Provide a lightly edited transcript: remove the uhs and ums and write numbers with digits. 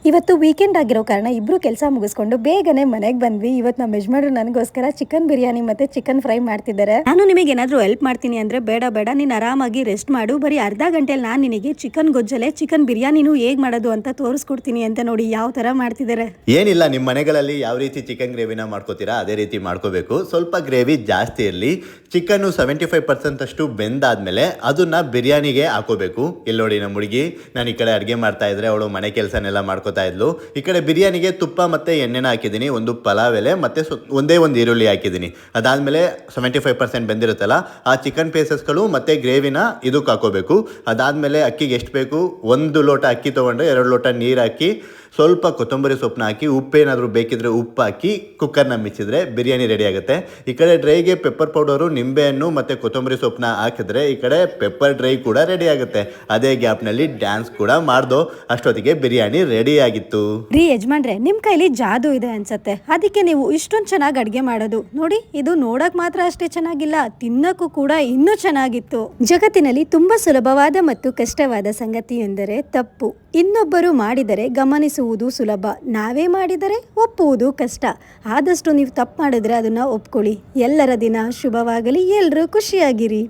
ಇವತ್ತು ವೀಕೆಂಡ್ ಆಗಿರೋ ಕಾರಣ ಇಬ್ರು ಕೆಲಸ ಮುಗಿಸ್ಕೊಂಡು ಬೇಗನೆ ಮನೆಗೆ ಬಂದ್ವಿ. ಇವತ್ತು ನಮ್ಮ ಯಜಮಾನ್ರು ನನಗೋಸ್ಕರ ಚಿಕನ್ ಬಿರಿಯಾನಿ ಮತ್ತೆ ಚಿಕನ್ ಫ್ರೈ ಮಾಡ್ತಿದ್ದಾರೆ. ನಾನು ನಿಮಗೆ ಏನಾದರೂ ಹೆಲ್ಪ್ ಮಾಡ್ತೀನಿ ಅಂದ್ರೆ ಬೇಡ ಬೇಡ, ನೀನು ಆರಾಮಾಗಿ ರೆಸ್ಟ್ ಮಾಡು, ಬರೀ ಅರ್ಧ ಗಂಟೆಯಲ್ಲಿ ನಾನು ನಿನಗೆ ಚಿಕನ್ ಗೊಜ್ಜಲೆ ಚಿಕನ್ ಬಿರಿಯಾನಿನೂ ಹೇಗೆ ಮಾಡೋದು ಅಂತ ತೋರಿಸ್ಕೊಡ್ತೀನಿ ಅಂತ. ನೋಡಿ ಯಾವ ತರ ಮಾಡ್ತಿದ್ದಾರೆ. ಏನಿಲ್ಲ, ನಿಮ್ಮ ಮನೆಗಳಲ್ಲಿ ಯಾವ ರೀತಿ ಚಿಕನ್ ಗ್ರೇವಿನ ಮಾಡ್ಕೋತೀರಾ ಅದೇ ರೀತಿ ಮಾಡ್ಕೋಬೇಕು. ಸ್ವಲ್ಪ ಗ್ರೇವಿ ಜಾಸ್ತಿ ಇರಲಿ. ಚಿಕನ್ನು 75% ಅಷ್ಟು ಬೆಂದಾದ್ಮೇಲೆ ಅದನ್ನ ಬಿರಿಯಾನಿಗೆ ಹಾಕೋಬೇಕು. ಇಲ್ಲಿ ನೋಡಿ ನಮ್ಮ ಹುಡುಗಿ, ನಾನು ಈ ಕಡೆ ಅಡುಗೆ ಮಾಡ್ತಾ ಇದ್ರೆ ಅವಳು ಮನೆ ಕೆಲಸನೆಲ್ಲ ಮಾಡ್ಕೋತಾ ಇದ್ಲು. ಈ ಕಡೆ ಬಿರಿಯಾನಿಗೆ ತುಪ್ಪ ಮತ್ತೆ ಎಣ್ಣೆನ ಹಾಕಿದ್ದೀನಿ, ಒಂದು ಪಲಾವ್ ಎಲೆ ಮತ್ತೆ ಒಂದೇ ಒಂದು ಈರುಳ್ಳಿ ಹಾಕಿದ್ದೀನಿ. ಅದಾದ್ಮೇಲೆ 75% ಬೆಂದಿರುತ್ತಲ್ಲ ಆ ಚಿಕನ್ ಪೀಸಸ್ಗಳು ಮತ್ತೆ ಗ್ರೇವಿನ ಇದಕ್ಕೆ ಹಾಕೋಬೇಕು. ಅದಾದ್ಮೇಲೆ ಅಕ್ಕಿಗೆ ಎಷ್ಟು ಬೇಕು, 1 ಲೋಟ ಅಕ್ಕಿ ತೊಗೊಂಡ್ರೆ 2 ಲೋಟ ನೀರು ಹಾಕಿ ಸ್ವಲ್ಪ ಕೊತ್ತಂಬರಿ ಸೊಪ್ಪನ್ನ ಹಾಕಿ ಉಪ್ಪೇನಾದರೂ ಬೇಕಿದ್ರೆ ಉಪ್ಪು ಹಾಕಿ ಕುಕ್ಕರ್ನ ಮಿಚ್ಚಿದ್ರೆ ಬಿರಿಯಾನಿ ರೆಡಿ ಆಗುತ್ತೆ. ಈ ಕಡೆ ಡ್ರೈಗೆ ಪೆಪ್ಪರ್ ಪೌಡರು, ನಿಂಬೆಹಣ್ಣು ಮತ್ತು ಕೊತ್ತಂಬರಿ ಸೊಪ್ಪನ್ನ ಹಾಕಿದ್ರೆ ಈ ಕಡೆ ಪೆಪ್ಪರ್ ಡ್ರೈ ಕೂಡ ರೆಡಿ ಆಗುತ್ತೆ. ಅದೇ ಗ್ಯಾಪ್ನಲ್ಲಿ ಡ್ಯಾನ್ಸ್ ಕೂಡ ಮಾಡ್ದೋ. ಅಷ್ಟೊತ್ತಿಗೆ ಬಿರಿಯಾನಿ ರೆಡಿ ಆಗಿತ್ತು. ರೀ ಯಜಮಾನ್ರೆ, ನಿಮ್ಮ ಕೈಲಿ ಜಾದು ಇದೆ ಅನ್ಸತ್ತೆ, ಅದಕ್ಕೆ ನೀವು ಇಷ್ಟೊಂದು ಚೆನ್ನಾಗಿ ಅಡುಗೆ ಮಾಡೋದು. ನೋಡಿ, ಇದು ನೋಡಕ್ ಮಾತ್ರ ಅಷ್ಟೇ ಚೆನ್ನಾಗಿಲ್ಲ, ತಿನ್ನಕ್ಕೂ ಕೂಡ ಇನ್ನೂ ಚೆನ್ನಾಗಿತ್ತು. ಜಗತ್ತಿನಲ್ಲಿ ತುಂಬಾ ಸುಲಭವಾದ ಮತ್ತು ಕಷ್ಟವಾದ ಸಂಗತಿ ಎಂದರೆ ತಪ್ಪು. ಇನ್ನೊಬ್ಬರು ಮಾಡಿದರೆ ಗಮನಿಸುವುದು ಸುಲಭ, ನಾವೇ ಮಾಡಿದರೆ ಒಪ್ಪುವುದು ಕಷ್ಟ. ಆದಷ್ಟು ನೀವು ತಪ್ಪು ಮಾಡಿದ್ರೆ ಅದನ್ನ ಒಪ್ಕೊಳ್ಳಿ. ಎಲ್ಲರ ದಿನ ಶುಭವಾಗಲಿ, ಎಲ್ಲರೂ ಖುಷಿಯಾಗಿರಿ.